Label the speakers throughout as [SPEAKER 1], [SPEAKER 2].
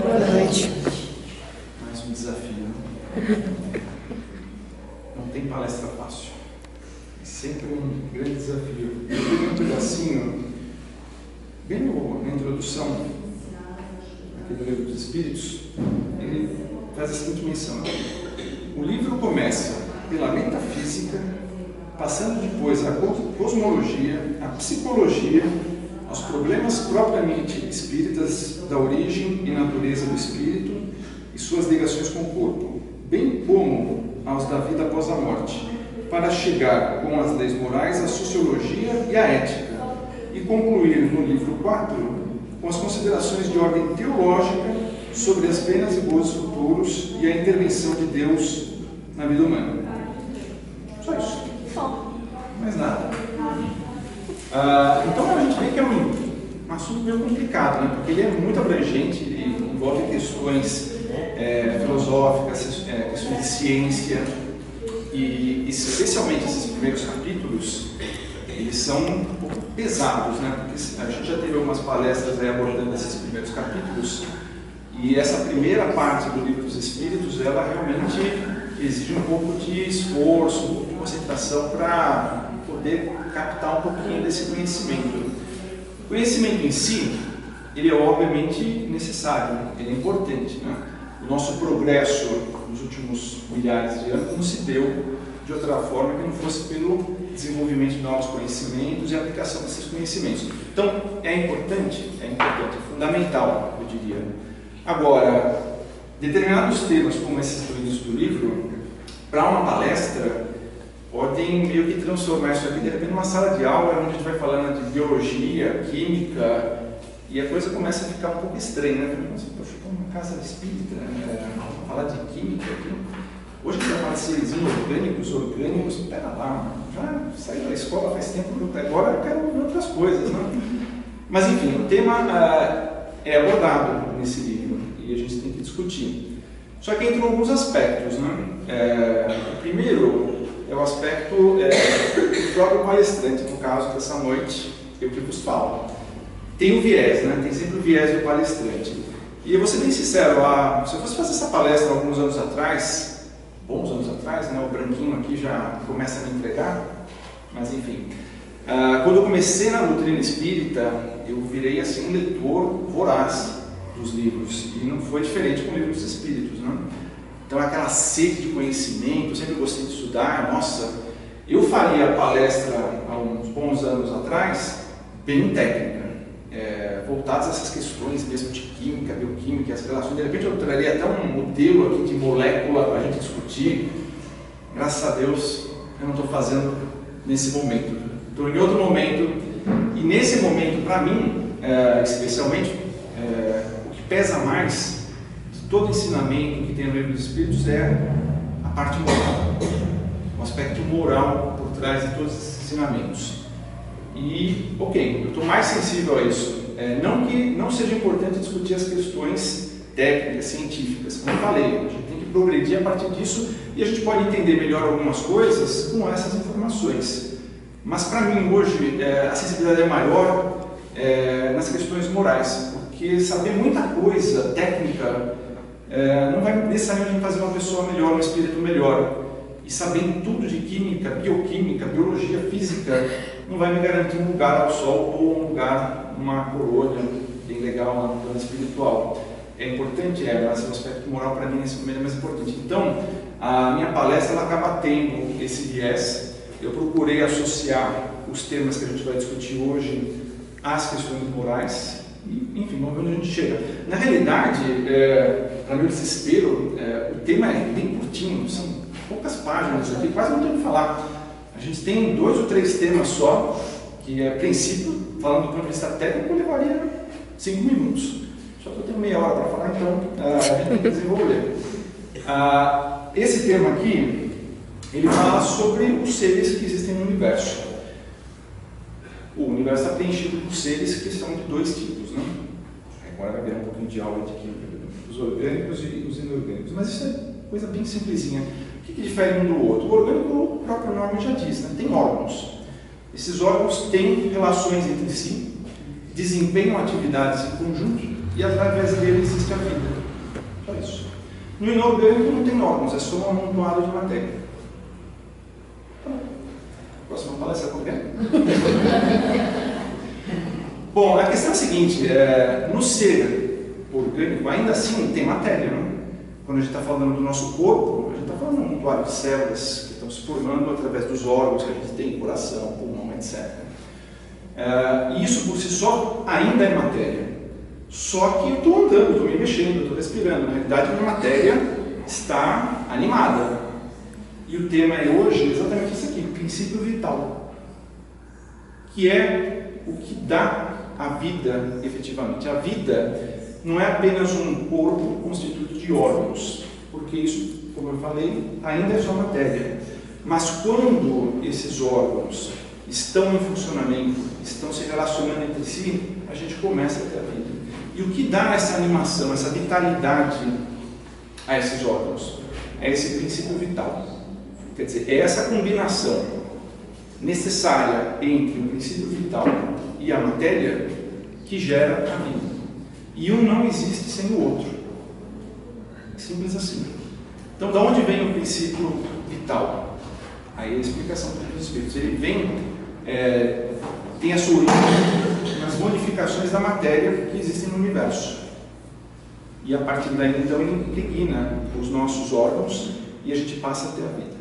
[SPEAKER 1] Boa noite.
[SPEAKER 2] Mais um desafio, né? Não tem palestra fácil. É sempre um grande desafio. Eu peguei um pedacinho, bem na introdução, aqui do Livro dos Espíritos, ele faz a seguinte menção. O livro começa pela metafísica, passando depois a cosmologia, a psicologia, aos problemas propriamente espíritas da origem e natureza do espírito e suas ligações com o corpo, bem como aos da vida após a morte, para chegar com as leis morais, a sociologia e a ética, e concluir no livro 4 com as considerações de ordem teológica sobre as penas e gozos futuros e a intervenção de Deus na vida humana. Só isso. Mais nada. Então a gente vê que é um assunto meio complicado, né? Porque ele é muito abrangente, ele envolve questões filosóficas, questões de ciência, e especialmente esses primeiros capítulos, eles são um pouco pesados, né? Porque a gente já teve algumas palestras aí abordando esses primeiros capítulos, e essa primeira parte do Livro dos Espíritos, ela realmente exige um pouco de esforço, um pouco de concentração para poder captar um pouquinho desse conhecimento. O conhecimento em si, ele é obviamente necessário, ele é importante, né? O nosso progresso nos últimos milhares de anos não se deu de outra forma que não fosse pelo desenvolvimento de novos conhecimentos e aplicação desses conhecimentos. Então, é importante, é fundamental, eu diria. Agora, determinados temas, como esses do início do livro, para uma palestra, podem meio que transformar isso aqui de repente numa sala de aula, onde a gente vai falando de biologia, química, e a coisa começa a ficar um pouco estranha, né? Nossa, poxa, estou numa casa espírita, né? Falar de química aqui. Hoje a gente vai falar de seres orgânicos, pera lá, já saí da escola faz tempo, agora eu quero ver outras coisas, né? Mas enfim, o tema é abordado nesse livro e a gente tem que discutir. Só que entram alguns aspectos, né? O primeiro é o aspecto do próprio palestrante, no caso dessa noite, eu que vos falo. Tem o viés, né? Tem sempre o viés do palestrante. E eu vou ser bem sincero, se eu fosse fazer essa palestra alguns anos atrás, bons anos atrás, né? O branquinho aqui já começa a me entregar, mas enfim. Quando eu comecei na doutrina espírita, eu virei assim um leitor voraz dos livros, e não foi diferente com o Livro dos Espíritos, né? Então aquela sede de conhecimento, eu sempre gostei de estudar, nossa, eu faria palestra há uns bons anos atrás, bem técnica, voltadas a essas questões mesmo de química, bioquímica, as relações, de repente eu traria até um modelo aqui de molécula para a gente discutir. Graças a Deus eu não estou fazendo nesse momento, estou em outro momento, e nesse momento, para mim, especialmente, o que pesa mais de todo ensinamento que tem no Livro dos Espíritos é a parte moral, o aspecto moral por trás de todos esses ensinamentos. E, ok, eu estou mais sensível a isso. Não que não seja importante discutir as questões técnicas, científicas, como eu falei, a gente tem que progredir a partir disso e a gente pode entender melhor algumas coisas com essas informações. Mas para mim hoje a sensibilidade é maior nas questões morais, porque saber muita coisa técnica não vai necessariamente fazer uma pessoa melhor, um espírito melhor. E sabendo tudo de química, bioquímica, biologia, física, não vai me garantir um lugar ao sol ou um lugar numa colônia bem legal no plano espiritual. É importante, mas o aspecto moral para mim nesse momento é mais importante. Então, a minha palestra ela acaba tendo esse viés. Eu procurei associar os temas que a gente vai discutir hoje às questões morais e, enfim, vamos ver onde a gente chega. Na realidade, para meu desespero, o tema é bem curtinho, são poucas páginas aqui, quase não tem o que falar. A gente tem 2 ou 3 temas só, que a princípio, falando do ponto de vista técnico, levaria 5 minutos. Só que eu tenho meia hora para falar, então a gente tem que desenvolver. Esse tema aqui, ele fala sobre os seres que existem no universo. O universo está preenchido por seres que são de 2 tipos, né? Agora vai ver um pouquinho de aula de química, os orgânicos e os inorgânicos, mas isso é coisa bem simplesinha. O que difere um do outro? O orgânico, o próprio nome já diz, né? Tem órgãos. Esses órgãos têm relações entre si, desempenham atividades em conjunto e através dele existe a vida. Só isso. No inorgânico não tem órgãos, é só um amontoado de matéria. Próxima palestra qualquer? Bom, a questão é a seguinte, no ser orgânico ainda assim tem matéria, não? Quando a gente está falando do nosso corpo, a gente está falando de um amontoado de células que estão se formando através dos órgãos que a gente tem, coração, pulmão, etc. E isso por si só ainda é matéria. Só que eu estou andando, estou me mexendo, estou respirando. Na realidade, a minha matéria está animada. E o tema é hoje exatamente isso aqui, princípio vital. Que é o que dá a vida efetivamente. A vida não é apenas um corpo constituído de órgãos, porque isso, como eu falei, ainda é só matéria. Mas quando esses órgãos estão em funcionamento, estão se relacionando entre si, a gente começa a ter a vida. E o que dá essa animação, essa vitalidade a esses órgãos? É esse princípio vital. Quer dizer, é essa combinação necessária entre o princípio vital e a matéria que gera a vida. E um não existe sem o outro. Simples assim. Então, de onde vem o princípio vital? Aí a explicação dos espíritos. Ele vem, tem a sua origem nas modificações da matéria que existem no universo. E a partir daí, então, ele impregna os nossos órgãos e a gente passa a ter a vida.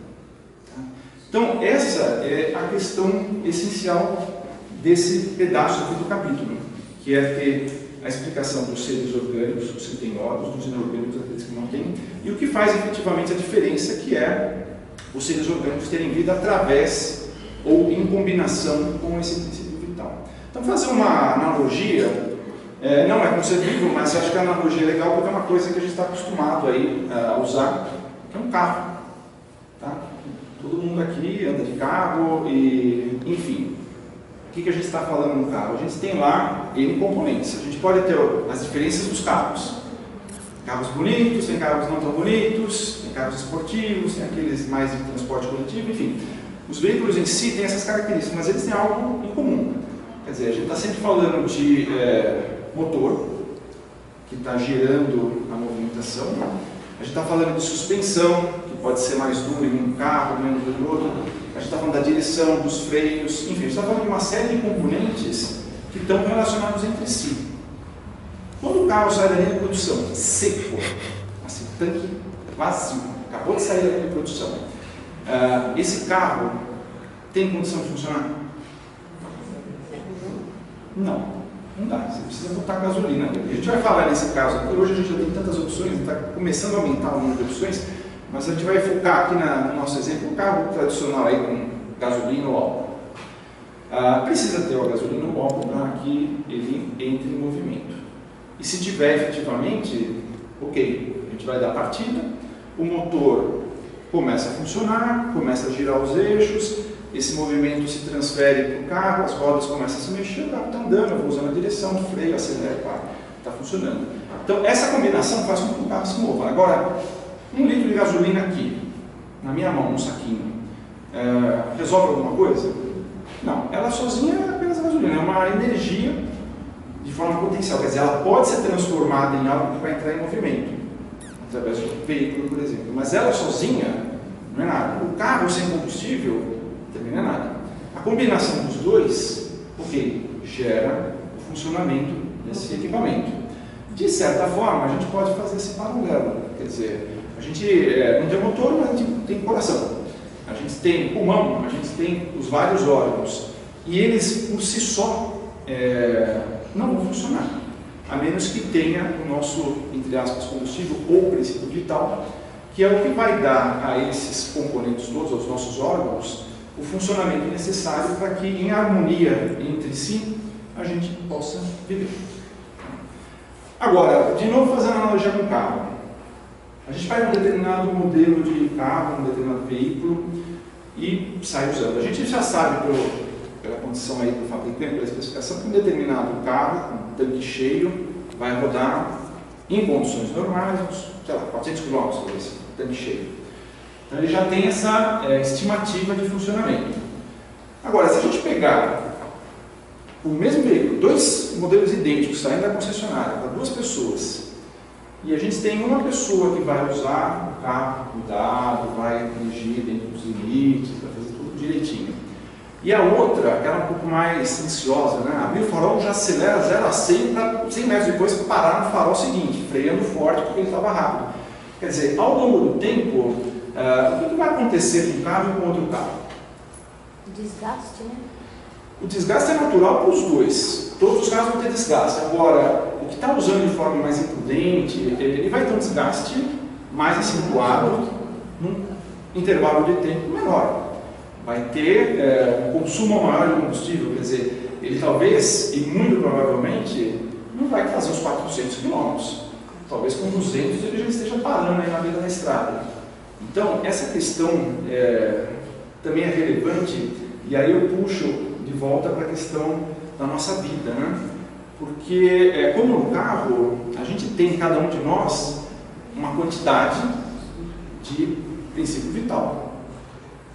[SPEAKER 2] Tá? Então, essa é a questão essencial desse pedaço aqui do capítulo, que é ter a explicação dos seres orgânicos, os que têm órgãos, dos inorgânicos, aqueles que não têm, e o que faz efetivamente a diferença, que é os seres orgânicos terem vida através ou em combinação com esse princípio vital. Então, fazer uma analogia, não é concebível, mas acho que a analogia é legal porque é uma coisa que a gente está acostumado aí a usar, que é um carro. Tá? Todo mundo aqui anda de carro e, enfim. O que a gente está falando no carro? A gente tem lá N componentes. A gente pode ter as diferenças dos carros. Carros bonitos, tem carros não tão bonitos, tem carros esportivos, tem aqueles mais de transporte coletivo, enfim. Os veículos em si têm essas características, mas eles têm algo em comum. Quer dizer, a gente está sempre falando de motor, que está gerando a movimentação. A gente está falando de suspensão, que pode ser mais dura em um carro, menos dura em outro. A gente está falando da direção, dos freios, enfim, a gente está falando de uma série de componentes que estão relacionados entre si. Quando o carro sai da linha de produção, seco, assim, tanque vazio, acabou de sair da linha de produção, esse carro tem condição de funcionar? Não, não dá. Você precisa botar gasolina. A gente vai falar nesse caso, porque hoje a gente já tem tantas opções, está começando a aumentar o número de opções, mas a gente vai focar aqui no nosso exemplo, um carro tradicional aí com gasolina ou álcool. Precisa ter a gasolina ou álcool para que ele entre em movimento. E se tiver efetivamente, ok, a gente vai dar partida, o motor começa a funcionar, começa a girar os eixos, esse movimento se transfere para o carro, as rodas começam a se mexer, o carro está andando, eu vou usando a direção, o freio, acelera, está funcionando. Então essa combinação faz com que o carro se mova. Agora, 1 litro de gasolina aqui, na minha mão, num saquinho, resolve alguma coisa? Não, ela sozinha é apenas gasolina, é uma energia de forma potencial, quer dizer, ela pode ser transformada em algo que vai entrar em movimento, através de um veículo, por exemplo, mas ela sozinha não é nada. O carro sem combustível também não é nada. A combinação dos dois, gera o funcionamento desse equipamento. De certa forma, a gente pode fazer esse paralelo, quer dizer, a gente não tem motor, mas a gente tem coração. A gente tem pulmão, a gente tem os vários órgãos. E eles, por si só, não vão funcionar. A menos que tenha o nosso, entre aspas, combustível ou princípio vital, que é o que vai dar a esses componentes todos, aos nossos órgãos, o funcionamento necessário para que, em harmonia entre si, a gente possa viver. Agora, de novo fazendo analogia com o carro. A gente vai em um determinado modelo de carro, um determinado veículo e sai usando. A gente já sabe, pela condição aí do fabricante, pela especificação, que um determinado carro, com tanque cheio, vai rodar em condições normais, sei lá, 400 km, esse tanque cheio. Então ele já tem essa estimativa de funcionamento. Agora, se a gente pegar o mesmo veículo, dois modelos idênticos saindo da concessionária para duas pessoas, e a gente tem uma pessoa que vai usar o carro com cuidado, vai dirigir dentro dos limites, vai fazer tudo direitinho. E a outra, ela é um pouco mais ansiosa, né? Abrir o farol, já acelera 0 a 100 para 100 metros depois parar no farol seguinte, freando forte porque ele estava rápido. Quer dizer, ao longo do tempo, o que vai acontecer com um carro e com outro carro?
[SPEAKER 1] Desgaste, né?
[SPEAKER 2] O desgaste é natural para os dois. Todos os carros vão ter desgaste. Agora, o que está usando de forma mais imprudente, ele vai ter um desgaste mais acentuado num intervalo de tempo menor. Vai ter um consumo maior de combustível, quer dizer, ele talvez, e muito provavelmente, não vai fazer os 400 km. Talvez com 200 ele já esteja parando aí na beira da estrada. Então, essa questão também é relevante, e aí eu puxo de volta para a questão da nossa vida, né? Porque, como no carro, a gente tem, cada um de nós, uma quantidade de princípio vital.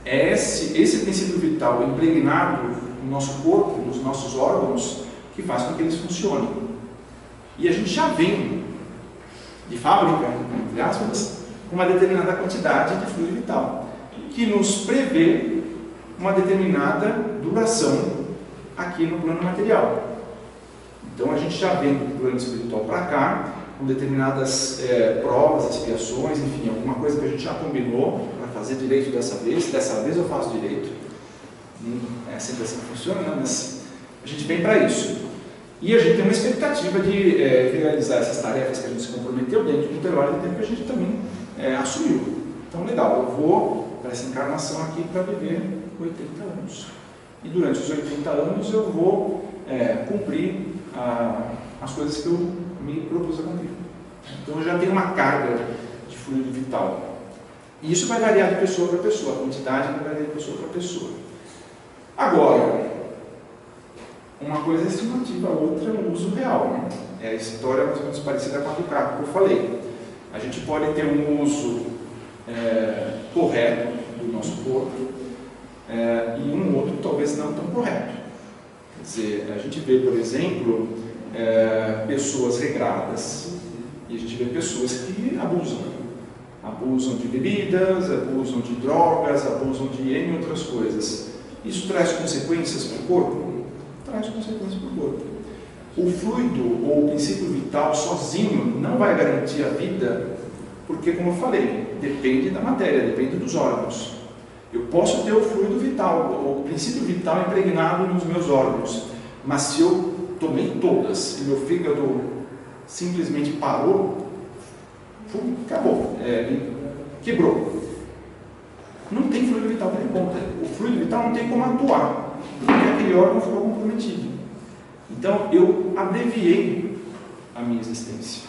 [SPEAKER 2] É esse princípio vital impregnado no nosso corpo, nos nossos órgãos, que faz com que eles funcionem. E a gente já vem de fábrica, entre aspas, com uma determinada quantidade de fluido vital, que nos prevê uma determinada duração aqui no plano material. Então a gente já vem do plano espiritual para cá, com determinadas provas, expiações, enfim, alguma coisa que a gente já combinou para fazer direito dessa vez eu faço direito. É sempre assim que funciona, né? Mas a gente vem para isso. E a gente tem uma expectativa de realizar essas tarefas que a gente se comprometeu dentro do intervalo de tempo que a gente também assumiu. Então, legal, eu vou para essa encarnação aqui para viver 80 anos. E durante os 80 anos eu vou cumprir as coisas que eu me propus a cumprir. Então eu já tenho uma carga de fluido vital. E isso vai variar de pessoa para pessoa, a quantidade vai variar de pessoa para pessoa. Agora, uma coisa é estimativa, a outra é um uso real, né? É a história mais ou menos parecida com a do carro que eu falei. A gente pode ter um uso correto do nosso corpo e um outro talvez não tão correto. Quer dizer, a gente vê, por exemplo, pessoas regradas e a gente vê pessoas que abusam de bebidas, abusam de drogas, abusam de N outras coisas. Isso traz consequências para o corpo? Traz consequências para o corpo. O fluido ou o princípio vital sozinho não vai garantir a vida, porque, como eu falei, depende da matéria, depende dos órgãos. Eu posso ter o fluido vital, o princípio vital impregnado nos meus órgãos, mas se eu tomei todas e meu fígado simplesmente parou, acabou, quebrou. Não tem fluido vital para conta. O fluido vital não tem como atuar, porque aquele órgão ficou comprometido. Então eu abreviei a minha existência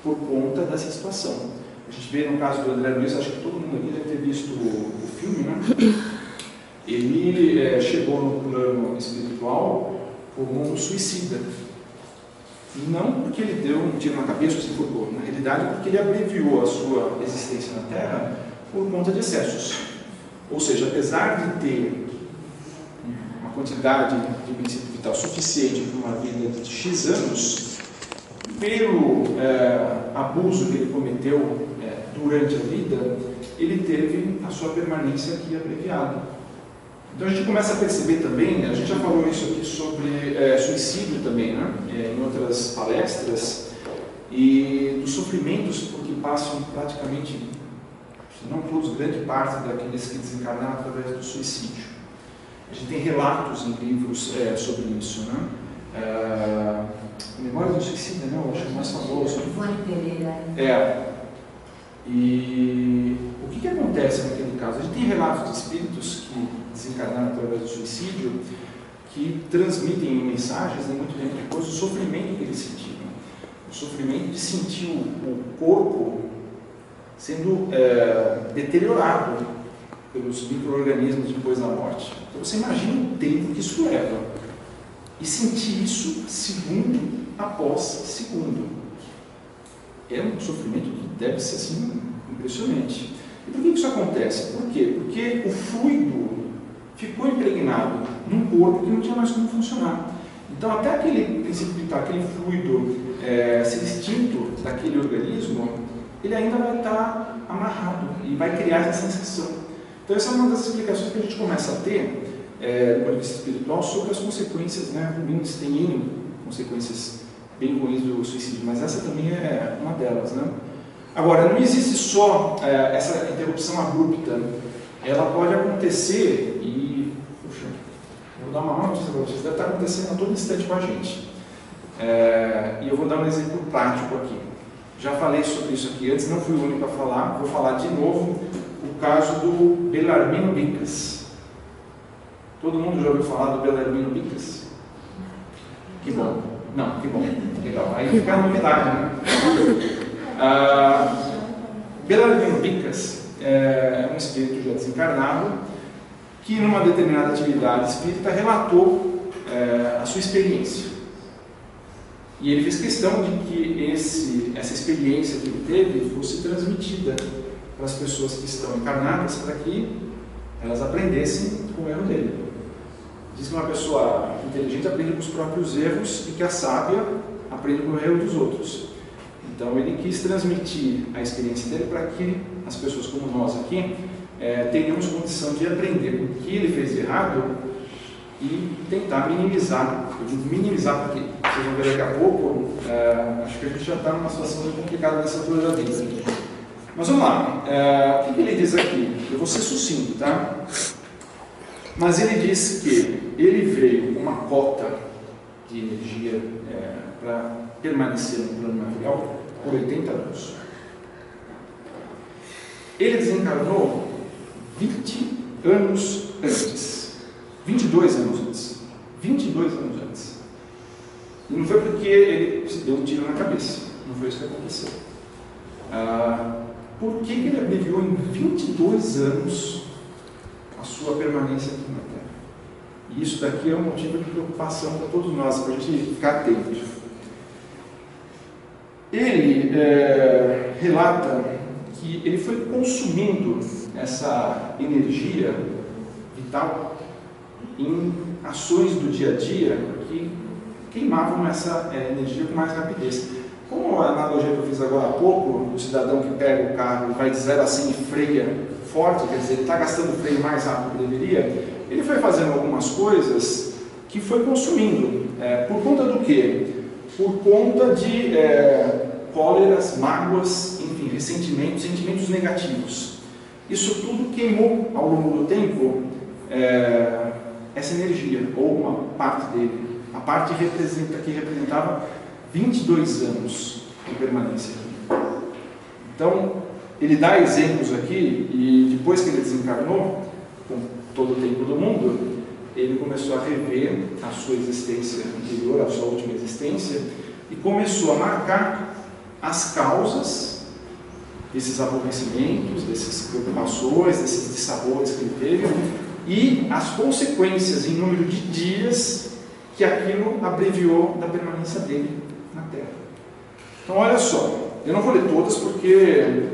[SPEAKER 2] por conta dessa situação. A gente vê no caso do André Luiz, acho que todo mundo aqui deve ter visto o filme, né? Ele chegou no plano espiritual como um suicida. Não porque ele deu um tiro na cabeça ou se enforcou, na realidade porque ele abreviou a sua existência na Terra por conta de excessos. Ou seja, apesar de ter uma quantidade de princípio vital suficiente para uma vida de X anos, pelo abuso que ele cometeu durante a vida, ele teve a sua permanência aqui abreviada. Então a gente começa a perceber também, a gente já falou isso aqui sobre suicídio também, né? Em outras palestras, e dos sofrimentos porque passam praticamente, se não todos, grande parte daqueles que desencarnaram através do suicídio. A gente tem relatos em livros sobre isso, né? Memória do Suicida, né? Eu acho mais famoso.
[SPEAKER 1] Ivone Pereira.
[SPEAKER 2] E o que acontece naquele caso? A gente tem relatos de espíritos que desencarnaram através do suicídio que transmitem em mensagens, muito tempo depois, o sofrimento que eles sentiram. O sofrimento de sentir o corpo sendo deteriorado pelos micro-organismos depois da morte. Então você imagina o tempo que isso leva. E sentir isso segundo após segundo. É um sofrimento que deve ser assim, impressionante. E por que isso acontece? Por quê? Porque o fluido ficou impregnado num corpo que não tinha mais como funcionar. Então, até aquele princípio vital, aquele fluido ser extinto daquele organismo, ele ainda vai estar amarrado e vai criar essa sensação. Então, essa é uma das explicações que a gente começa a ter do ponto de vista espiritual sobre as consequências ruins. Tem N consequências bem ruins do suicídio, mas essa também é uma delas, né? Agora, não existe só essa interrupção abrupta. Ela pode acontecer e... Puxa, vou dar uma notícia para vocês. Deve estar acontecendo a todo instante com a gente. E eu vou dar um exemplo prático aqui. Já falei sobre isso aqui antes, não fui o único a falar. Vou falar de novo o caso do Belarmino Bicas. Todo mundo já ouviu falar do Belarmino Bicas? Que bom. Não, que bom. Legal. Aí fica a novidade, né? Belarmino Bicas é um espírito já desencarnado que, numa determinada atividade espírita, relatou a sua experiência. E ele fez questão de que essa experiência que ele teve fosse transmitida para as pessoas que estão encarnadas, para que elas aprendessem com o erro dele. Diz que uma pessoa inteligente aprende com os próprios erros e que a sábia aprende com o erro dos outros. Então ele quis transmitir a experiência dele para que as pessoas como nós aqui tenhamos condição de aprender o que ele fez de errado e tentar minimizar. Eu digo minimizar porque vocês vão ver daqui a pouco, acho que a gente já está numa situação muito complicada nessa altura da vida. Mas vamos lá, o que ele diz aqui? Eu vou ser sucinto, tá? Mas ele diz que ele veio com uma cota de energia para permanecer no plano material por 80 anos. Ele desencarnou 20 anos antes. 22 anos antes. 22 anos antes. E não foi porque ele se deu um tiro na cabeça. Não foi isso que aconteceu. Por que ele abreviou em 22 anos a sua permanência aqui na Terra? E isso daqui é um motivo de preocupação para todos nós, para a gente ficar atento. Ele relata que ele foi consumindo essa energia vital em ações do dia a dia que queimavam essa energia com mais rapidez. Como a analogia que eu fiz agora há pouco, do cidadão que pega o carro e vai de 0 a 100 e freia forte, quer dizer, ele está gastando o freio mais rápido do que deveria, ele foi fazendo algumas coisas que foi consumindo. Por conta do quê? Por conta de cóleras, mágoas, enfim, ressentimentos, sentimentos negativos. Isso tudo queimou ao longo do tempo essa energia, ou uma parte dele. A parte que representava 22 anos de permanência aqui. Então, ele dá exemplos aqui, e depois que ele desencarnou, com todo o tempo do mundo, ele começou a rever a sua existência anterior, a sua última existência, e começou a marcar as causas desses aborrecimentos, dessas preocupações, desses dissabores que ele teve, e as consequências em número de dias que aquilo abreviou da permanência dele na Terra. Então, olha só, eu não vou ler todas porque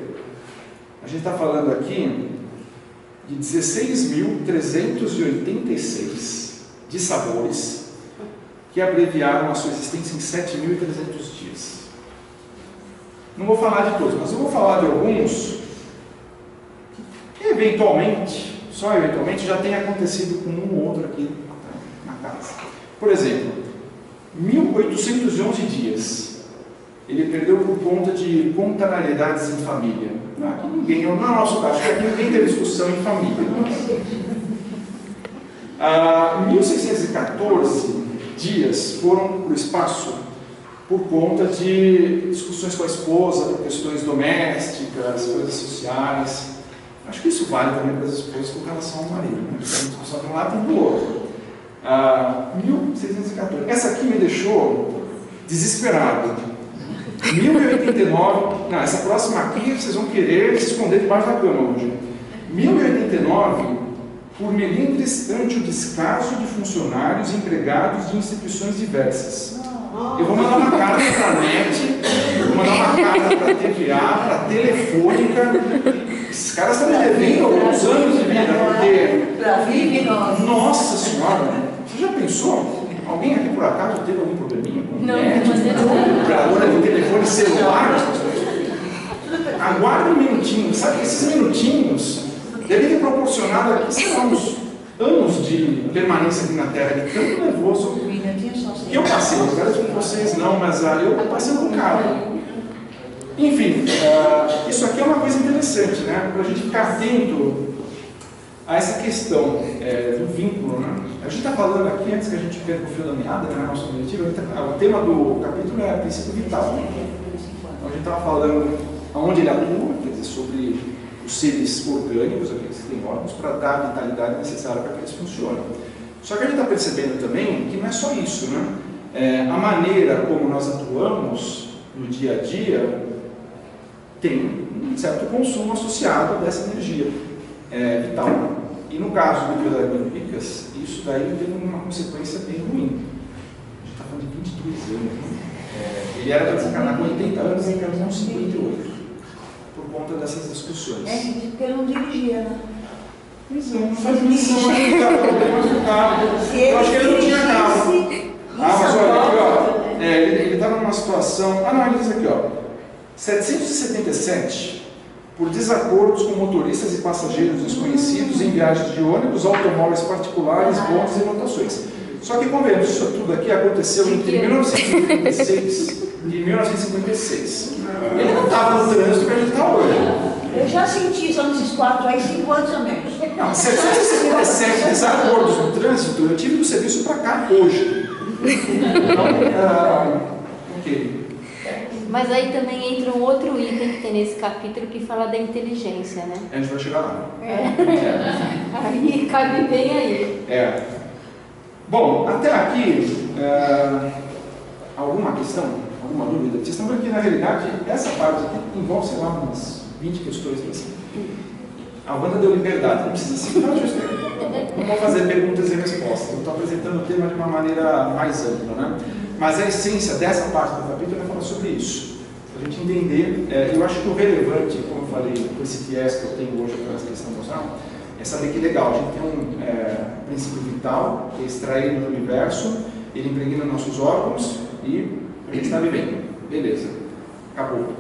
[SPEAKER 2] a gente está falando aqui de 16.386 dissabores que abreviaram a sua existência em 7.300 dias. Não vou falar de todos, mas eu vou falar de alguns que eventualmente, só eventualmente, já tem acontecido com um ou outro aqui na casa. Por exemplo, 1.811 dias ele perdeu por conta de contrariedades em família. Aqui ninguém, não é o nosso caso, aqui ninguém teve discussão em família. 1.614 dias foram para o espaço por conta de discussões com a esposa, por questões domésticas, coisas sociais. Acho que isso vale também para as esposas com relação ao marido, né? Tem discussão de um lado e do outro. 1.614. Essa aqui me deixou desesperado. 1089. Não, essa próxima aqui vocês vão querer se esconder debaixo da cama hoje. 1089 por melindres ante o descaso de funcionários e empregados de instituições diversas. Eu vou mandar uma carta para a NET, vou mandar uma carta para a TVA, para a Telefônica. Esses caras estão me devendo alguns anos de vida, porque... Nossa Senhora, você já pensou? Alguém aqui por acaso teve algum probleminha com
[SPEAKER 1] Não,
[SPEAKER 2] operadora de telefone celular? Aguarde um minutinho. Sabe que esses minutinhos devem ter proporcionado aqui, sei lá, uns anos de permanência aqui na Terra, de tanto nervoso que eu passei. Eu quero dizer com vocês não, mas eu passei um bocado. Enfim, isso aqui é uma coisa interessante, né? Para a gente ficar atento a essa questão do vínculo, né? A gente está falando aqui, antes que a gente perca o fio da meada, né, nosso objetivo, o tema do capítulo é princípio vital. Então a gente estava falando aonde ele atua, quer dizer, sobre os seres orgânicos, aqueles que têm órgãos, para dar a vitalidade necessária para que eles funcionem. Só que a gente está percebendo também que não é só isso, né? A maneira como nós atuamos no dia a dia tem um certo consumo associado dessa energia vital. E no caso do Guilherme Vicas, isso daí tem uma consequência bem ruim. A gente está falando de 22 anos. Né? Ele era para desencarnar com 80 anos e encarnou com 58, por conta dessas discussões.
[SPEAKER 3] Porque ele não dirigia, né?
[SPEAKER 2] Pois é, não faz missão, ele estava problemas do carro. Eu acho que ele não tinha carro. Mas olha aqui, ó. Ele estava numa situação. Não, ele diz aqui, ó. 777, por desacordos com motoristas e passageiros desconhecidos em viagens de ônibus, automóveis particulares, bondes e lotações. Só que, convenhamos, isso tudo aqui aconteceu entre 1956 e 1956. Ele não estava no trânsito que a gente está hoje.
[SPEAKER 3] Eu já senti só nesses 4 aí, 5 anos a menos.
[SPEAKER 2] Não, 757 desacordos no trânsito, eu tive do serviço para cá hoje. Então, ok.
[SPEAKER 1] Mas aí também entra um outro item que tem nesse capítulo que fala da inteligência, né?
[SPEAKER 2] A gente vai chegar lá.
[SPEAKER 1] Aí cabe bem aí.
[SPEAKER 2] Bom, até aqui, alguma questão, alguma dúvida? Vocês estão vendo que, na realidade, essa parte aqui envolve, sei lá, umas 20 questões assim. A Wanda deu liberdade, não precisa se ficar justo. Não vou fazer perguntas e respostas, eu estou apresentando o tema de uma maneira mais ampla, né? Mas a essência dessa parte do capítulo é falar sobre isso. Para a gente entender, eu acho que o relevante, como eu falei, com esse viés que eu tenho hoje para essa questão emocional, é saber que legal, a gente tem um princípio vital, que é extraído do universo, ele impregna nossos órgãos e a gente está vivendo. Beleza, acabou.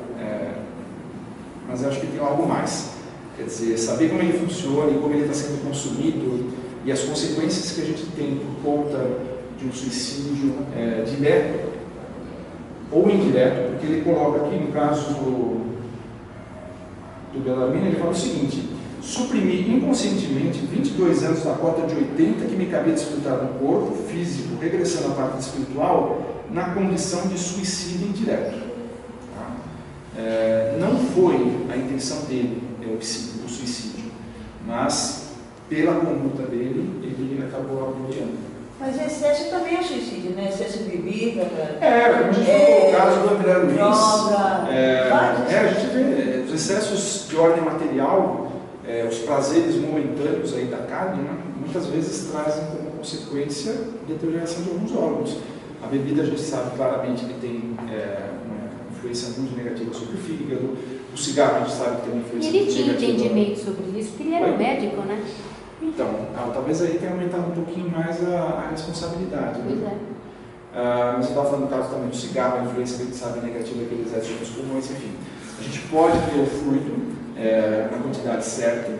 [SPEAKER 2] Mas eu acho que tem algo mais. Quer dizer, saber como ele funciona e como ele está sendo consumido e as consequências que a gente tem por conta de um suicídio direto ou indireto, porque ele coloca aqui, no caso do Bellarmine, ele fala o seguinte: suprimir inconscientemente 22 anos da cota de 80 que me cabia desfrutar do corpo físico, regressando à parte espiritual, na condição de suicídio indireto. Tá? Não foi a intenção dele o suicídio, mas pela conduta dele, ele acabou abreviando.
[SPEAKER 3] Mas excesso também é suicídio, né? Excesso de bebida.
[SPEAKER 2] Como a gente falou, o caso do André Luiz.
[SPEAKER 3] A
[SPEAKER 2] gente vê os excessos de ordem material, os prazeres momentâneos aí da carne, né? Muitas vezes trazem como consequência deterioração de alguns órgãos. A bebida a gente sabe claramente que tem uma influência muito negativa sobre o fígado. O cigarro a gente sabe que tem uma influência
[SPEAKER 1] muito negativa.
[SPEAKER 2] Ele tinha
[SPEAKER 1] entendimento sobre isso, porque ele era médico, né?
[SPEAKER 2] Então, talvez aí tenha aumentado um pouquinho mais a responsabilidade. Né?
[SPEAKER 1] Pois
[SPEAKER 2] Você estava falando do caso também do cigarro, a influência que a gente sabe negativa que ele exerce nos pulmões, enfim. A gente pode ter o fluido na quantidade certa,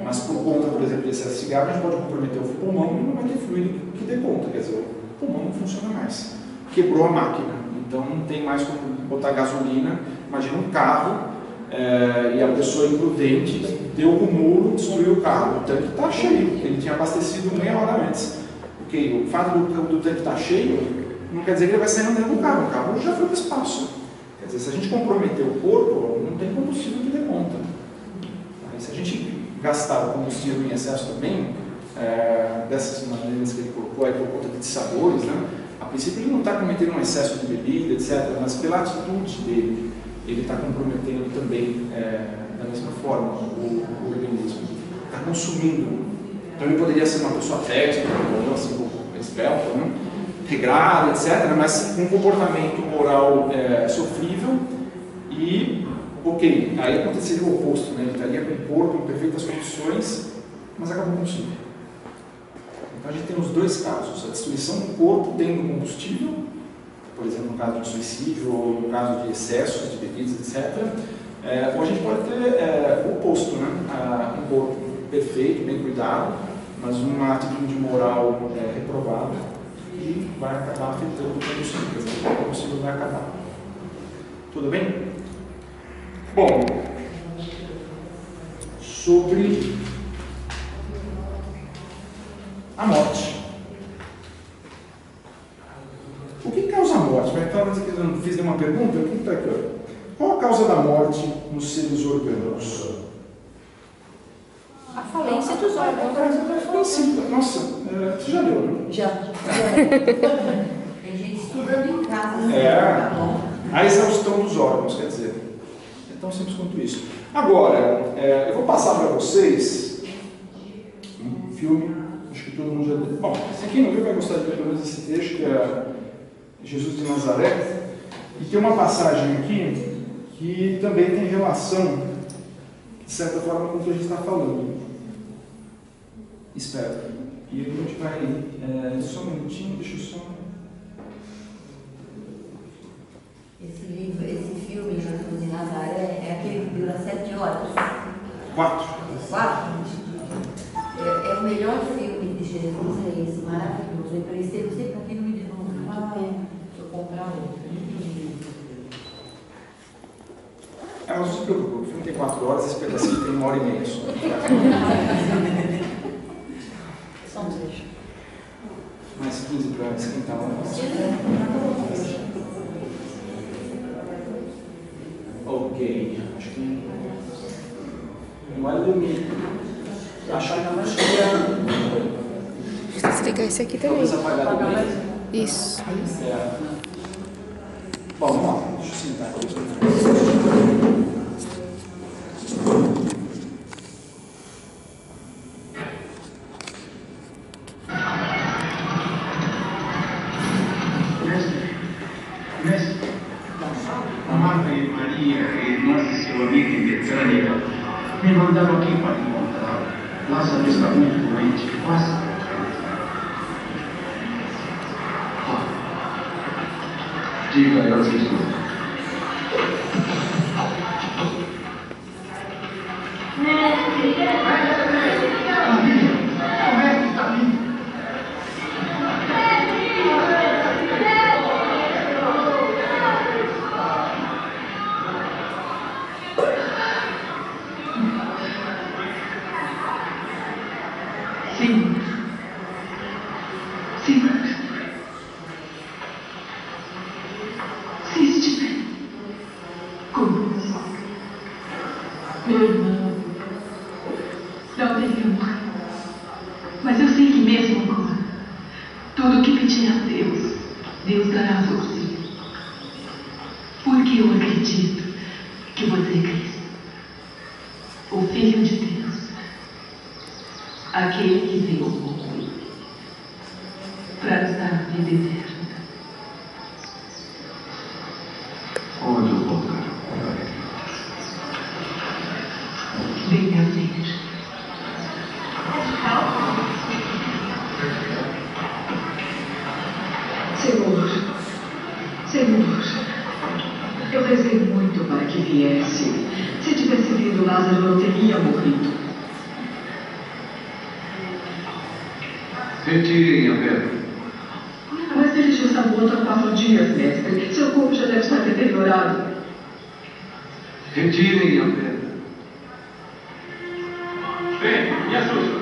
[SPEAKER 2] mas por conta, por exemplo, desse cigarro, a gente pode comprometer o pulmão e não vai ter fluido que dê conta, quer dizer, o pulmão não funciona mais. Quebrou a máquina, então não tem mais como botar gasolina. Imagina um carro e a pessoa imprudente deu o muro, destruiu o carro. O tanque está cheio, ele tinha abastecido meia hora antes. Porque o fato do tanque estar cheio não quer dizer que ele vai sair andando do carro. O carro já foi para o espaço. Quer dizer, se a gente comprometer o corpo, não tem combustível que dê conta. Aí, se a gente gastar o combustível em excesso também, dessas maneiras que ele colocou, por conta de sabores, né? A princípio ele não está cometendo um excesso de bebida, etc., mas pela atitude dele, ele está comprometendo também, da mesma forma, o organismo. Está consumindo. Então ele poderia ser uma pessoa atlética, assim, esbelta, né? Regrada, etc., mas com um comportamento moral sofrível e, ok, aí aconteceria o oposto, né? Ele estaria com o corpo em perfeitas condições, mas acabou consumindo. Então a gente tem os dois casos, a destruição do corpo tendo combustível, por exemplo, no caso de suicídio ou no caso de excessos de bebidas, etc. Ou a gente pode ter o oposto, né? Um corpo perfeito, bem cuidado, mas uma atitude moral reprovada e vai acabar afetando o combustível, o combustível vai acabar. Tudo bem? Bom, sobre a morte. O que causa a morte? Vai falar que eu não fiz nenhuma pergunta? O que está aqui? Ó? Qual a causa da morte nos seres orgânicos?
[SPEAKER 1] A falência dos órgãos.
[SPEAKER 2] Nossa, você já leu, né?
[SPEAKER 3] Já. Tem gente estudando em casa.
[SPEAKER 2] A exaustão dos órgãos, quer dizer. É tão simples quanto isso. Agora, eu vou passar para vocês um filme, acho que todo mundo já viu. Bom, se quem não viu vai gostar de ver pelo menos esse texto, que é Jesus de Nazaré. E tem uma passagem aqui que também tem relação, de certa forma, com o que a gente está falando. Espera. E a gente vai... só um minutinho, deixa eu só...
[SPEAKER 3] Esse filme, Jesus de Nazaré, é aquele que dura 7 horas.
[SPEAKER 2] 4.
[SPEAKER 3] 4? É o melhor filme de Jesus, é esse, maravilhoso. Eu emprestei, não sei para quem não me deu. Deixa eu comprar outro.
[SPEAKER 2] Mas não se preocupe, o filme tem 4 horas, esse pedacinho tem 1h30 só.
[SPEAKER 3] Só um trecho.
[SPEAKER 2] Mais 15 para esquentar o negócio. Ok, acho que não é dormir. Acho que
[SPEAKER 4] Vou desligar esse aqui também.
[SPEAKER 2] talvez apagar também.
[SPEAKER 4] Isso.
[SPEAKER 2] Bom, vamos lá, deixa eu sentar aqui.
[SPEAKER 5] A Marta e Maria e nós e seu amigo em Betânia me mandaram aqui para encontrar. Lázaro está muito doente, quase. Diga a Jesus.
[SPEAKER 6] Meu irmão, não teve honra. Mas eu sei que mesmo agora, tudo o que pedir a Deus, Deus dará a você. Porque eu acredito que você é Cristo, o Filho de Deus, aquele que veio ao mundo para nos dar a vida eterna.
[SPEAKER 5] Onde eu vou dar?
[SPEAKER 6] Venha ver. Senhor, eu rezei muito para que viesse. Se tivesse vindo, Lázaro não teria morrido.
[SPEAKER 5] Retirem a pedra.
[SPEAKER 6] Mas ele já está morto há 4 dias, mestre. Seu corpo já deve estar deteriorado.
[SPEAKER 5] Retirem a pedra. Vem, me ajuda.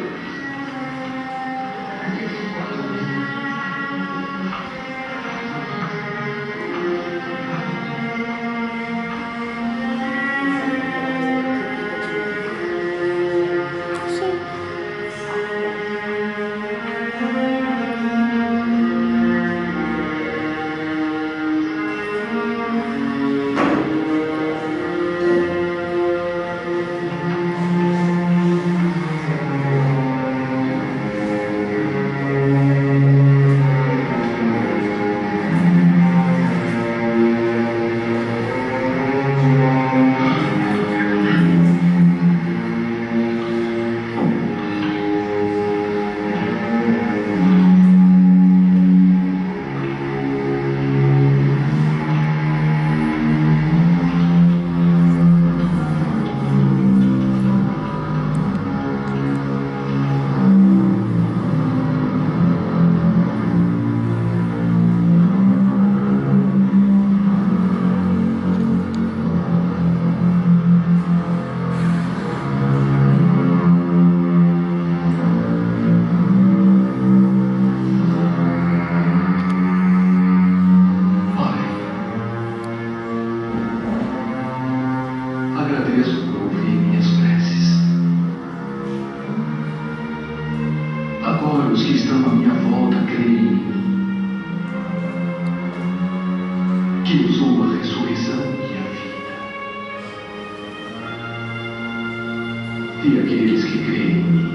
[SPEAKER 5] E aqueles que creem em mim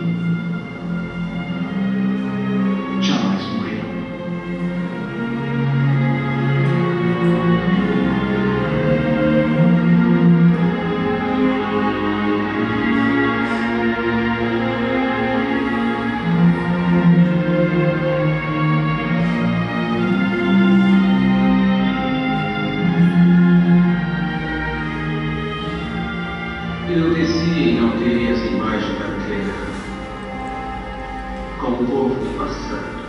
[SPEAKER 5] jamais morrerão. Eu desci em aldeias embaixo da terra, como o povo do passado.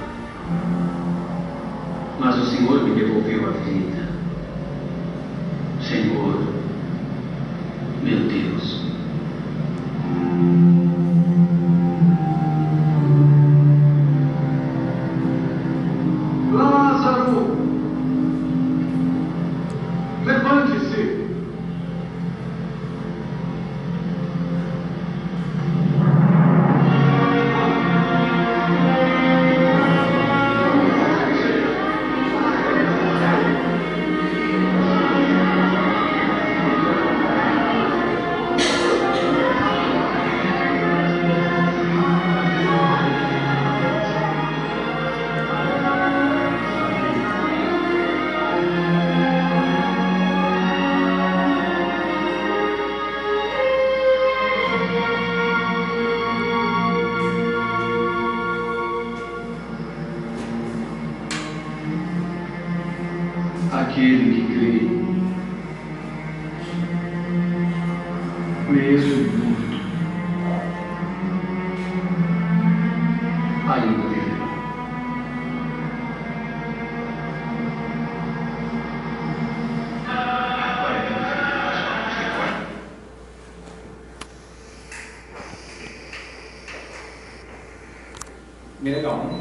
[SPEAKER 5] Mas o Senhor me devolveu a vida. Senhor, meu Deus. Lázaro! Levante-se! Aquele que crê, mesmo morto, ainda viverá.
[SPEAKER 2] Bem legal, né?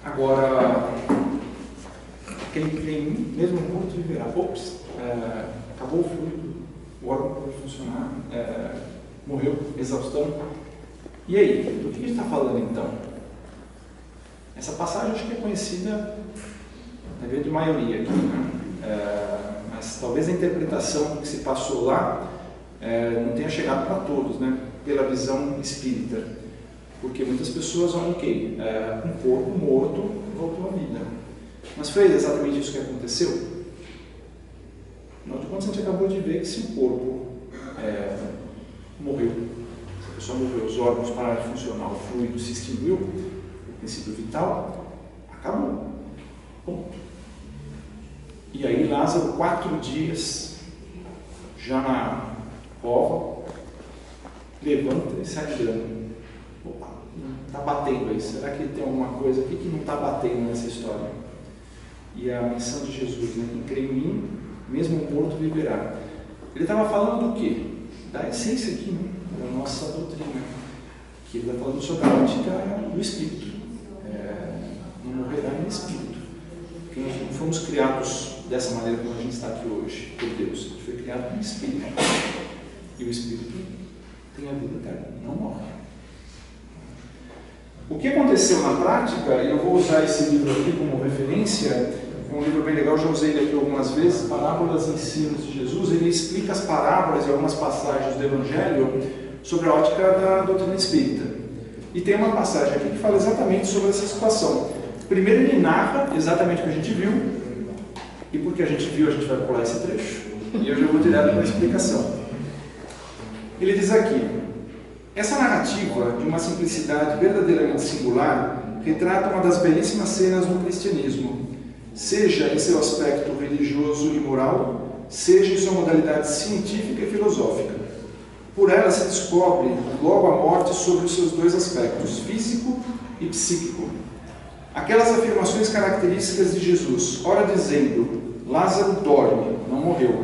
[SPEAKER 2] Agora, aquele que crê em mim, mesmo morto, viverá. Ops, acabou o fluido, o órgão pode funcionar, morreu, exaustão. E aí, do que a gente está falando então? Essa passagem acho que é conhecida na grande maioria aqui, né? Mas talvez a interpretação que se passou lá não tenha chegado para todos, né? Pela visão espírita. Porque muitas pessoas olham ok, um corpo morto voltou à vida. Mas foi exatamente isso que aconteceu? Afinal de contas, a gente acabou de ver que se o corpo morreu, se a pessoa morreu, os órgãos pararam de funcionar, o fluido se extinguiu, o princípio vital acabou. Ponto. E aí Lázaro, 4 dias, já na cova, levanta e sai andando. Opa, está batendo aí. Será que tem alguma coisa aqui que não está batendo nessa história? E a missão de Jesus, né? Quem crê em mim, mesmo morto viverá. Ele estava falando do quê? Da essência aqui, né? Da nossa doutrina. Que ele está falando sobre a ótica do Espírito. Não morrerá em Espírito. Porque nós não fomos criados dessa maneira como a gente está aqui hoje, por Deus. A gente foi criado em Espírito. E o Espírito tem a vida eterna, não morre. O que aconteceu na prática, e eu vou usar esse livro aqui como referência, é um livro bem legal, já usei ele aqui algumas vezes, Parábolas e Ensinos de Jesus. Ele explica as parábolas e algumas passagens do Evangelho sobre a ótica da doutrina espírita. E tem uma passagem aqui que fala exatamente sobre essa situação. Primeiro ele narra exatamente o que a gente viu, e porque a gente viu, a gente vai pular esse trecho, e eu já vou direto para a explicação. Ele diz aqui: essa narrativa, de uma simplicidade verdadeiramente singular, retrata uma das belíssimas cenas do cristianismo, seja em seu aspecto religioso e moral, seja em sua modalidade científica e filosófica. Por ela se descobre logo a morte sobre os seus dois aspectos, físico e psíquico. Aquelas afirmações características de Jesus, ora dizendo: Lázaro dorme, não morreu,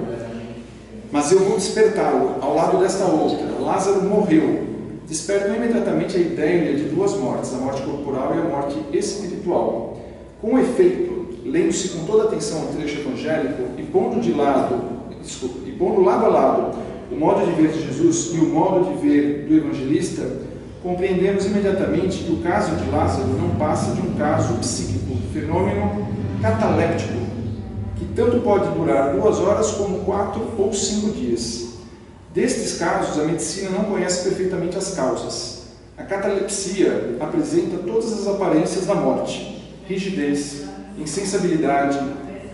[SPEAKER 2] mas eu vou despertá-lo, ao lado desta outra, Lázaro morreu, despertam imediatamente a ideia de duas mortes, a morte corporal e a morte espiritual. Com efeito, lendo-se com toda atenção o trecho evangélico e pondo lado a lado o modo de ver de Jesus e o modo de ver do evangelista, compreendemos imediatamente que o caso de Lázaro não passa de um caso psíquico, fenômeno cataléptico, que tanto pode durar 2 horas como 4 ou 5 dias. Destes casos, a medicina não conhece perfeitamente as causas. A catalepsia apresenta todas as aparências da morte: rigidez, insensibilidade,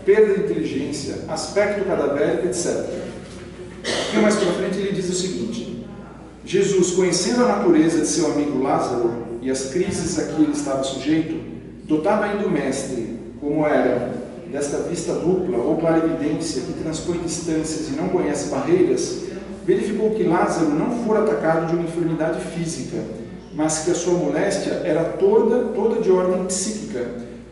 [SPEAKER 2] perda de inteligência, aspecto cadavérico, etc. E mais para frente ele diz o seguinte: Jesus, conhecendo a natureza de seu amigo Lázaro e as crises a que ele estava sujeito, dotado ainda o mestre, como era, desta vista dupla ou clarividência que transpõe distâncias e não conhece barreiras, verificou que Lázaro não fora atacado de uma enfermidade física, mas que a sua moléstia era toda de ordem psíquica,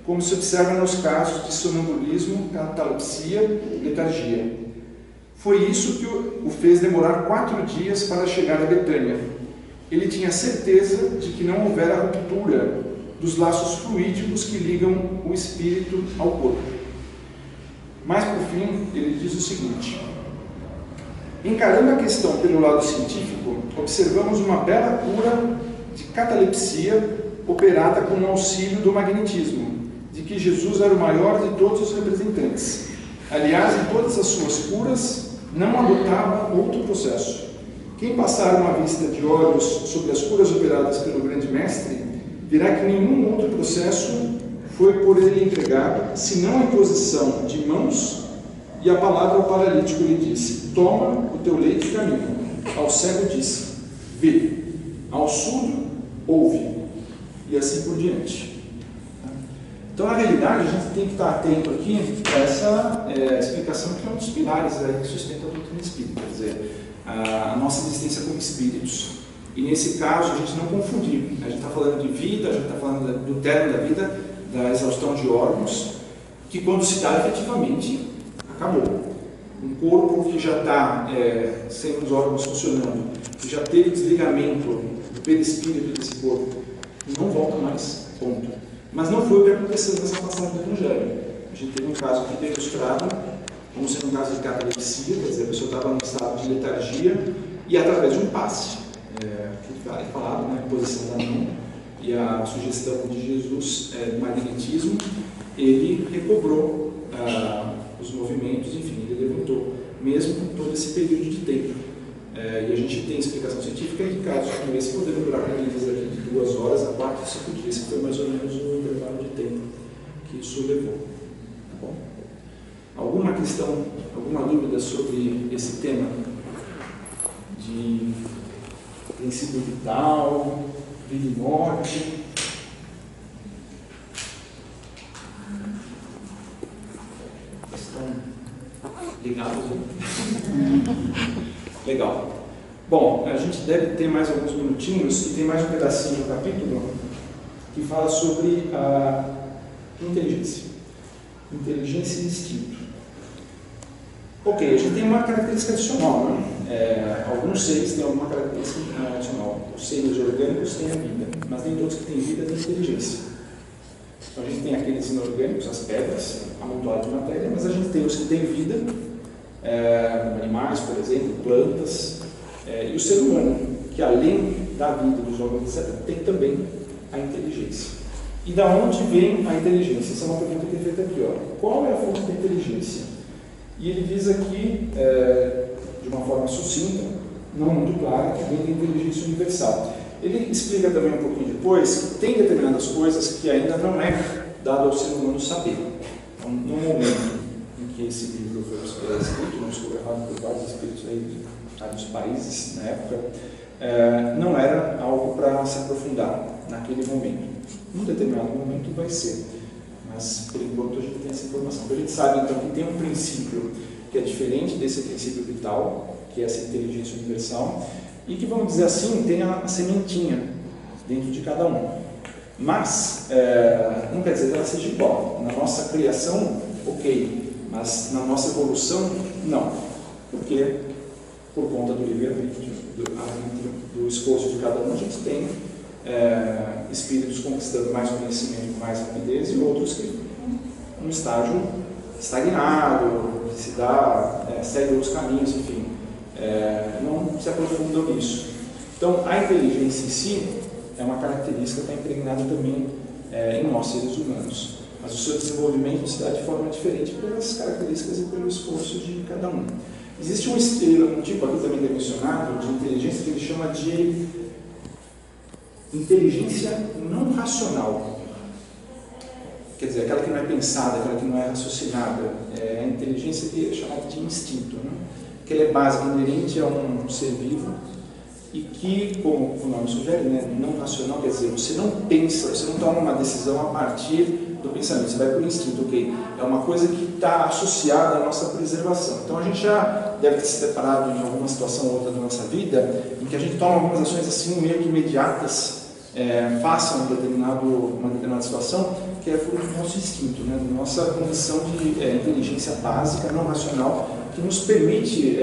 [SPEAKER 2] como se observa nos casos de sonambulismo, catalepsia e letargia. Foi isso que o fez demorar 4 dias para chegar a Betânia. Ele tinha certeza de que não houvera ruptura dos laços fluídicos que ligam o espírito ao corpo. Mas, por fim, ele diz o seguinte: encarando a questão pelo lado científico, observamos uma bela cura de catalepsia operada com o auxílio do magnetismo, de que Jesus era o maior de todos os representantes. Aliás, em todas as suas curas, não adotava outro processo. Quem passar uma vista de olhos sobre as curas operadas pelo grande mestre, verá que nenhum outro processo foi por ele empregado, senão a imposição de mãos e a palavra ao paralítico lhe disse: toma o teu leito e caminha. Ao cego disse: vê. Ao surdo, ouve. E assim por diante. Então, na realidade, a gente tem que estar atento aqui a essa explicação que é um dos pilares que sustenta a doutrina espírita, quer dizer, a nossa existência como espíritos. E nesse caso, a gente não confundir. A gente está falando de vida, a gente está falando do término da vida, da exaustão de órgãos, que quando se dá, efetivamente, acabou. Um corpo que já está sem os órgãos funcionando, que já teve desligamento do perispírito desse corpo, não volta mais, ponto. Mas não foi o que aconteceu nessa passagem do Evangelho. A gente teve um caso aqui bem ilustrado, como sendo um caso de catalepsia, quer dizer, a pessoa estava num estado de letargia, e através de um passe, que é falado na posição da mão, e a sugestão de Jesus do magnetismo, ele recobrou os movimentos, enfim, ele levantou, mesmo com todo esse período de tempo. E a gente tem explicação científica de casos como esse podendo durar com livros aqui de 2 horas a 4 a 5 dias, que foi mais ou menos o intervalo de tempo que isso levou. Tá bom? Alguma questão, alguma dúvida sobre esse tema de princípio vital, vida e morte? Estão ligados? Legal. Bom, a gente deve ter mais alguns minutinhos e tem mais um pedacinho do capítulo que fala sobre a inteligência. Inteligência e instinto. Ok, a gente tem uma característica adicional, né? Alguns seres têm alguma característica adicional. Os seres orgânicos têm a vida, mas nem todos que têm vida têm inteligência. Então a gente tem aqueles inorgânicos, as pedras, amontoadas de matéria, mas a gente tem os que têm vida, animais, por exemplo, plantas, e o ser humano, que além da vida, dos órgãos, etc., tem também a inteligência. E da onde vem a inteligência? Essa é uma pergunta que é feita aqui. Qual é a fonte da inteligência? E ele diz aqui, de uma forma sucinta, não muito clara, que vem da inteligência universal. Ele explica também um pouquinho depois que tem determinadas coisas que ainda não é dado ao ser humano saber. Então, no momento em que esse livro foi escrito, não estou errado por vários espíritos aí de vários países na época, não era algo para se aprofundar naquele momento. Num determinado momento vai ser, mas por enquanto a gente tem essa informação. A gente sabe então que tem um princípio que é diferente desse princípio vital, que é essa inteligência universal, e que, vamos dizer assim, tem a sementinha dentro de cada um. Mas não quer dizer que ela seja igual. Na nossa criação, ok, mas na nossa evolução, não. Porque, por conta do livre-arbítrio, do esforço de cada um, a gente tem espíritos conquistando mais conhecimento com mais rapidez e outros que num estágio estagnado, que se dá, segue outros caminhos, enfim, não se aprofundam nisso. Então, a inteligência em si é uma característica que está impregnada também em nós, seres humanos. Mas o seu desenvolvimento se dá de forma diferente pelas características e pelo esforço de cada um. Existe um tipo aqui também mencionado de inteligência que ele chama de inteligência não racional. Quer dizer, aquela que não é pensada, aquela que não é raciocinada. É a inteligência que é chamada de instinto, né? Que ela é básica, inerente a um ser vivo e que, como o nome sugere, né, não racional, quer dizer, você não pensa, você não toma uma decisão a partir do pensamento, você vai por instinto, ok? É uma coisa que está associada à nossa preservação. Então a gente já deve ter se deparado em alguma situação ou outra da nossa vida em que a gente toma algumas ações assim meio que imediatas, face a uma determinada situação, que é fruto do nosso instinto, né? Da nossa condição de inteligência básica, não racional, que nos permite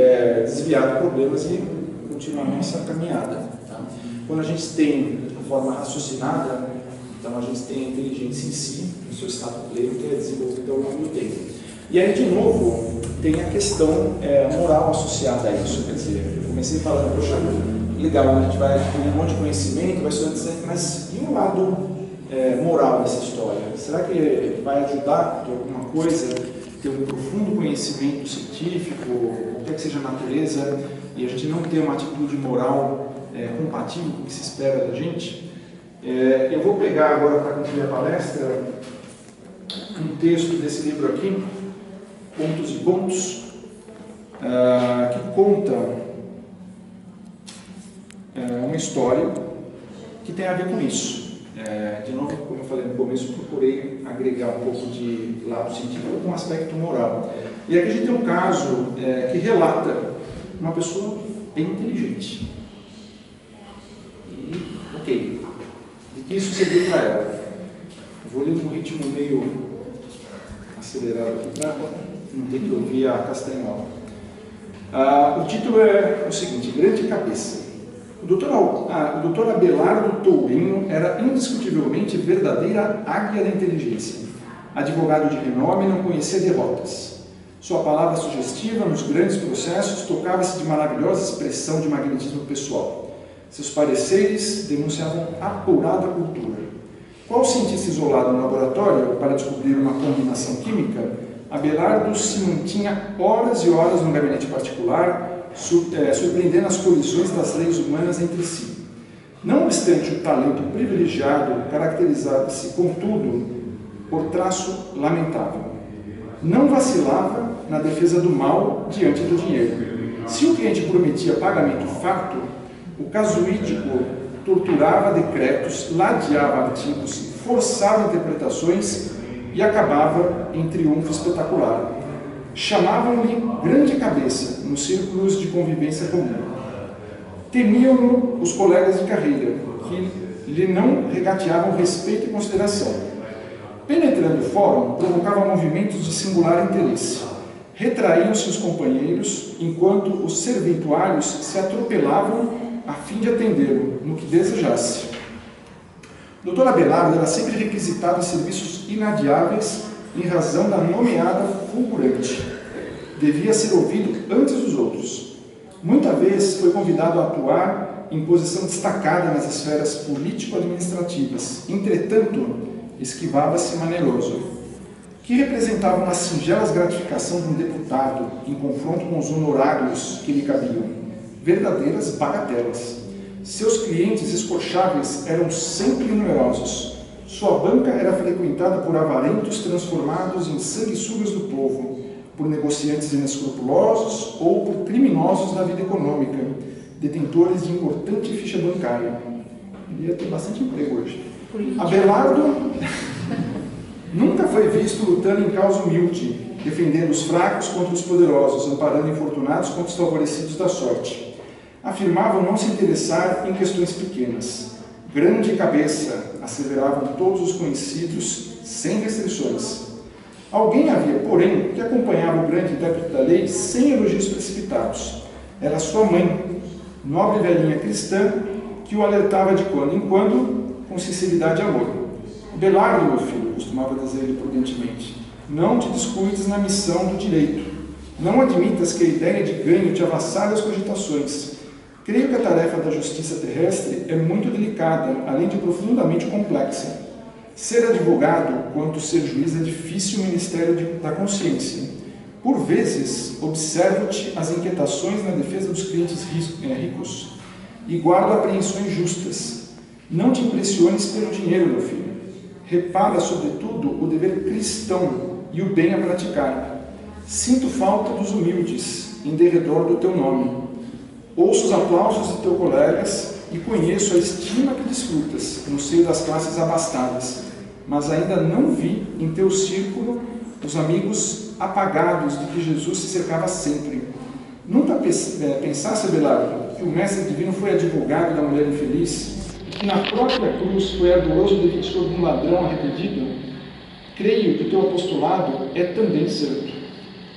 [SPEAKER 2] desviar de problemas e continuar a nossa caminhada. Tá? Quando a gente tem de forma raciocinada, então a gente tem a inteligência em si, no seu estado pleno, que é desenvolvida ao longo do tempo. E aí, de novo, tem a questão moral associada a isso. Quer dizer, eu comecei falando, poxa, legal, a gente vai adquirir um monte de conhecimento, vai estudar dizer, mas e o lado moral dessa história? Será que vai ajudar de alguma coisa, ter um profundo conhecimento científico, qualquer que seja a natureza, e a gente não ter uma atitude moral compatível com o que se espera da gente? Eu vou pegar agora, para concluir a palestra, um texto desse livro aqui, Pontos e Pontos, que conta uma história que tem a ver com isso. De novo, como eu falei no começo, procurei agregar um pouco de lado científico com um aspecto moral. E aqui a gente tem um caso que relata uma pessoa bem inteligente. E, ok, de que isso serviu para ela? Eu vou ler num ritmo meio acelerado aqui para não ter que ouvir a castanhola. O título é o seguinte: Grande Cabeça. O doutor Abelardo Tourinho era indiscutivelmente verdadeira águia da inteligência. Advogado de renome, não conhecia derrotas. Sua palavra sugestiva nos grandes processos tocava-se de maravilhosa expressão de magnetismo pessoal. Seus pareceres denunciavam apurada cultura. Qual cientista isolado no laboratório para descobrir uma combinação química, Abelardo se mantinha horas e horas no gabinete particular, surpreendendo as colisões das leis humanas entre si. Não obstante o talento privilegiado, caracterizava-se, contudo, por traço lamentável. Não vacilava na defesa do mal diante do dinheiro. Se o cliente prometia pagamento farto, o casuídico torturava decretos, ladeava artigos, forçava interpretações e acabava em triunfo espetacular. Chamavam-lhe Grande Cabeça nos círculos de convivência comum. Temiam-no os colegas de carreira, que lhe não regateavam respeito e consideração. Penetrando o fórum, provocava movimentos de singular interesse. Retraíam-se os companheiros, enquanto os serventuários se atropelavam a fim de atendê-lo no que desejasse. O Dr. Abelardo era sempre requisitado em serviços inadiáveis em razão da nomeada fulgurante. Devia ser ouvido antes dos outros. Muita vez foi convidado a atuar em posição destacada nas esferas político-administrativas. Entretanto, esquivava-se maneiroso, que representava uma singela gratificação de um deputado em confronto com os honorários que lhe cabiam. Verdadeiras bagatelas. Seus clientes escorcháveis eram sempre numerosos. Sua banca era frequentada por avarentos transformados em sanguessugas do povo, por negociantes inescrupulosos ou por criminosos da vida econômica, detentores de importante ficha bancária. Ele ia ter bastante emprego hoje. Abelardo nunca foi visto lutando em causa humilde, defendendo os fracos contra os poderosos, amparando infortunados contra os favorecidos da sorte. Afirmavam não se interessar em questões pequenas. Grande cabeça, asseveravam todos os conhecidos, sem restrições. Alguém havia, porém, que acompanhava o grande intérprete da lei sem elogios precipitados. Era sua mãe, nobre velhinha cristã, que o alertava de quando em quando, com sinceridade e amor. Abelardo, meu filho, costumava dizer-lhe prudentemente, não te descuides na missão do direito. Não admitas que a ideia de ganho te avassale as cogitações. Creio que a tarefa da justiça terrestre é muito delicada, além de profundamente complexa. Ser advogado, quanto ser juiz, é difícil ministério da consciência. Por vezes, observo-te as inquietações na defesa dos clientes ricos e guardo apreensões justas. Não te impressiones pelo dinheiro, meu filho. Repara, sobretudo, o dever cristão e o bem a praticar. Sinto falta dos humildes em derredor do teu nome. Ouço os aplausos de teus colegas e conheço a estima que desfrutas no seio das classes abastadas, mas ainda não vi em teu círculo os amigos apagados de que Jesus se cercava sempre. Nunca pensasse, Abelardo, que o Mestre Divino foi advogado da mulher infeliz e que na própria cruz foi ardoroso defensor de um ladrão arrependido? Creio que o teu apostolado é também santo.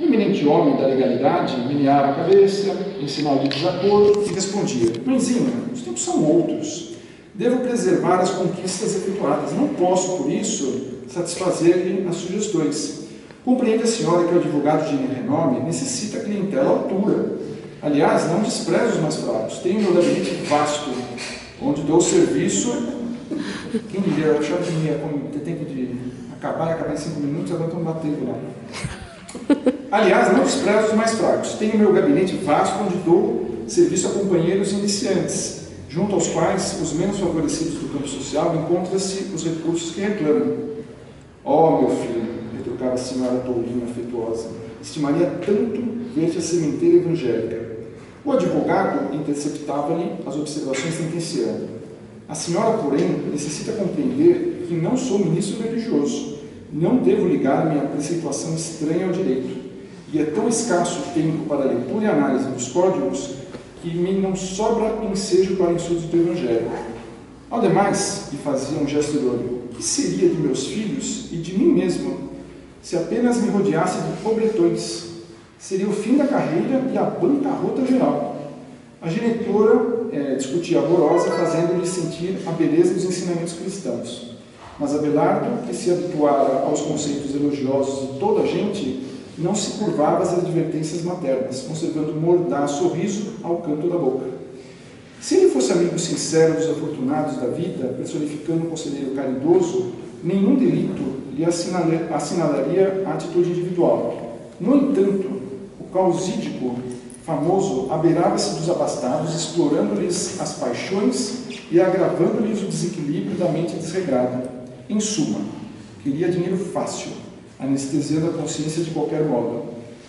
[SPEAKER 2] O eminente homem da legalidade meneava a cabeça, em sinal de desacordo, e respondia: Mãezinha, os tempos são outros. Devo preservar as conquistas efetuadas. Não posso, por isso, satisfazer-lhe as sugestões. Compreende a senhora que o advogado de renome necessita clientela à altura. Aliás, não desprezo os mais fracos. Tenho meu gabinete vasto, onde dou serviço. Quem diria, eu achava que ia ter tempo de acabar em 5 minutos, agora estão batendo lá. Aliás, não desprezo os mais fracos. Tenho meu gabinete vasto, onde dou serviço a companheiros iniciantes, junto aos quais os menos favorecidos do campo social encontram-se os recursos que reclamam. Meu filho, retrucava a senhora Tourinho afetuosa, estimaria tanto ver-te a sementeira evangélica. O advogado interceptava-lhe as observações sentenciando: a senhora, porém, necessita compreender que não sou ministro religioso, não devo ligar minha preceituação estranha ao direito, e é tão escasso o tempo para a leitura e análise dos códigos que me não sobra ensejo para estudos do Evangelho. Ao demais, e fazia um gesto irônico, que seria de meus filhos e de mim mesmo se apenas me rodeasse de pobretões? Seria o fim da carreira e a bancarrota geral. A genitora discutia amorosa, fazendo-lhe sentir a beleza dos ensinamentos cristãos. Mas Abelardo, que se habituara aos conceitos elogiosos de toda a gente, não se curvava às advertências maternas, conservando um mordaz sorriso ao canto da boca. Se ele fosse amigo sincero dos afortunados da vida, personificando um conselheiro caridoso, nenhum delito lhe assinalaria a atitude individual. No entanto, o causídico famoso abeirava-se dos abastados, explorando-lhes as paixões e agravando-lhes o desequilíbrio da mente desregrada. Em suma, queria dinheiro fácil, anestesiando a consciência de qualquer modo.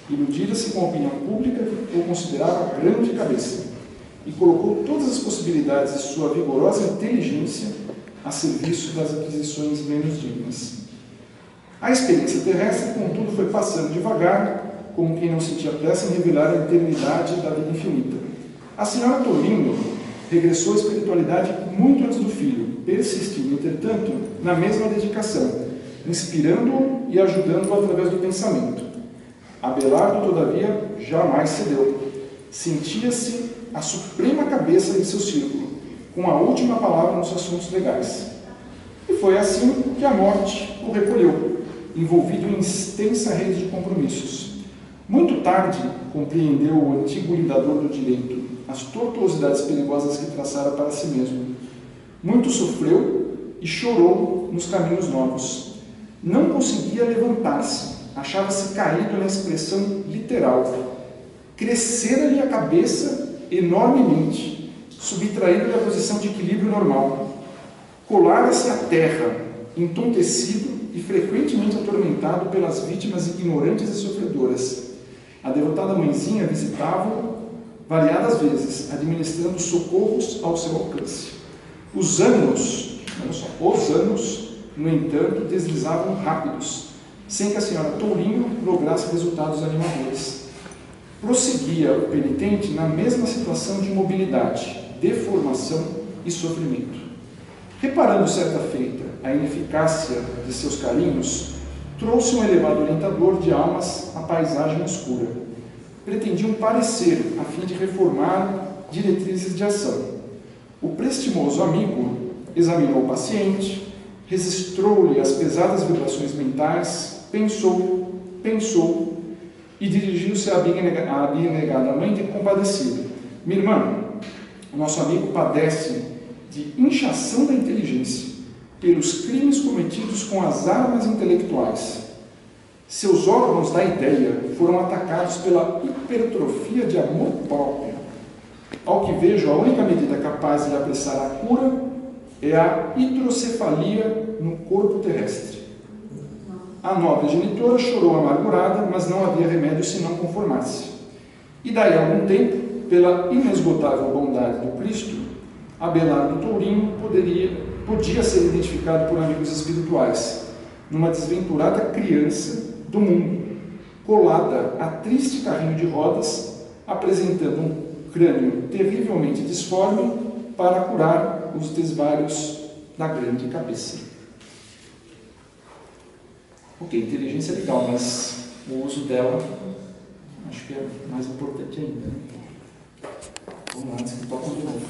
[SPEAKER 2] Iludira-se com a opinião pública que o considerava grande cabeça e colocou todas as possibilidades de sua vigorosa inteligência a serviço das aquisições menos dignas. A experiência terrestre, contudo, foi passando devagar, como quem não sentia pressa em revelar a eternidade da vida infinita. A senhora Tourinho regressou à espiritualidade muito antes do filho, persistindo, entretanto, na mesma dedicação, inspirando-o e ajudando-o através do pensamento. Abelardo, todavia, jamais cedeu. Sentia-se a suprema cabeça de seu círculo, com a última palavra nos assuntos legais. E foi assim que a morte o recolheu, envolvido em extensa rede de compromissos. Muito tarde compreendeu o antigo lidador do direito as tortuosidades perigosas que traçara para si mesmo. Muito sofreu e chorou nos caminhos novos. Não conseguia levantar-se, achava-se caído na expressão literal. Crescera-lhe a cabeça enormemente, subtraindo-lhe a posição de equilíbrio normal. Colara-se à terra, entontecido e frequentemente atormentado pelas vítimas ignorantes e sofredoras. A devotada mãezinha visitava-o variadas vezes, administrando socorros ao seu alcance. Os anos, no entanto, deslizavam rápidos, sem que a senhora Tourinho lograsse resultados animadores. Prosseguia o penitente na mesma situação de imobilidade, deformação e sofrimento. Reparando certa feita a ineficácia de seus carinhos, trouxe um elevado orientador de almas à paisagem escura. Pretendia um parecer a fim de reformar diretrizes de ação. O prestimoso amigo examinou o paciente, registrou-lhe as pesadas vibrações mentais, pensou e dirigiu-se à abnegada mãe de compadecida. Minha irmã, o nosso amigo padece de inchação da inteligência pelos crimes cometidos com as armas intelectuais.
[SPEAKER 7] Seus órgãos da ideia foram atacados pela hipertrofia de amor próprio. Ao que vejo, a única medida capaz de apressar a cura é a hidrocefalia no corpo terrestre. A nobre genitora chorou amargurada, mas não havia remédio senão conformar-se. E daí a algum tempo, pela inesgotável bondade do Cristo, Abelardo Tourinho podia ser identificado por amigos espirituais, numa desventurada criança do mundo, colada a triste carrinho de rodas, apresentando um crânio terrivelmente disforme para curar os desvários da grande cabeça. Ok, inteligência é legal, mas o uso dela acho que é mais importante ainda. Vamos lá, antes que toquem de novo.